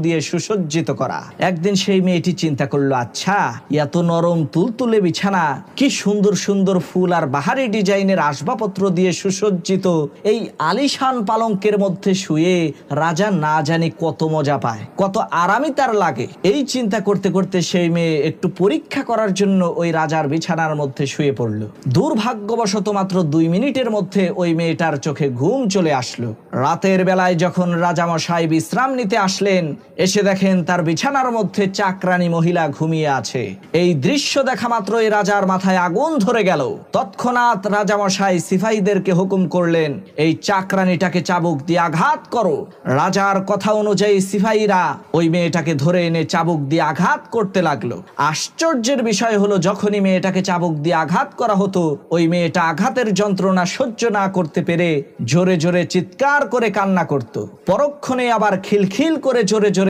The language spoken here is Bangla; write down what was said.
দিয়ে সুসজ্জিত করা। একদিন সেই মেয়েটি চিন্তা করলো, আচ্ছা এত নরম তুলতুলে বিছানা, কি সুন্দর সুন্দর ফুল আর বাহারি ডিজাইনের আসবাবপত্র দিয়ে সুসজ্জিত এই আলিশান পালঙ্কের মধ্যে শুয়ে রাজা না জানি কত মজা পায়, কত আরামই তার লাগে। এই চিন্তা করতে করতে সেই মেয়ে একটু পরীক্ষা করার জন্য ওই রাজার বিছানার মধ্যে শুয়ে পড়ল। দুর্ভাগ্যবশত মাত্র 2 মিনিটের মধ্যে ওই মেয়েটার চোখে ঘুম চলে আসলো। রাতের বেলায় যখন রাজামশাই বিশ্রাম নিতে আসলেন, এসে দেখেন তার বিছানার মধ্যে চাকরানী মহিলা ঘুমিয়ে আছে। এই দৃশ্য দেখা মাত্রই রাজার মাথায় আগুন ধরে গেল। তৎক্ষণাৎ রাজামশাই সিপাহীদেরকে হুকুম করলেন, এই চাকরানীটাকে চাবুক দিয়ে আঘাত করো। রাজার কথা অনুযায়ী সিপাহীরা ওই মেয়েটাকে ধরে এনে চাবুক দিয়ে আঘাত করতে লাগলো। আশ্চর্যের বিষয় হলো, যখনই মেয়েটাকে চাবুক দিয়ে আঘাত করা হতো, ওই মেয়েটা আঘাতের যন্ত্রণা সহ্য না করতে পেরে জোরে জোরে চিৎকার করে কান্না করত। পরক্ষণে আবার খিলখিল করে জোরে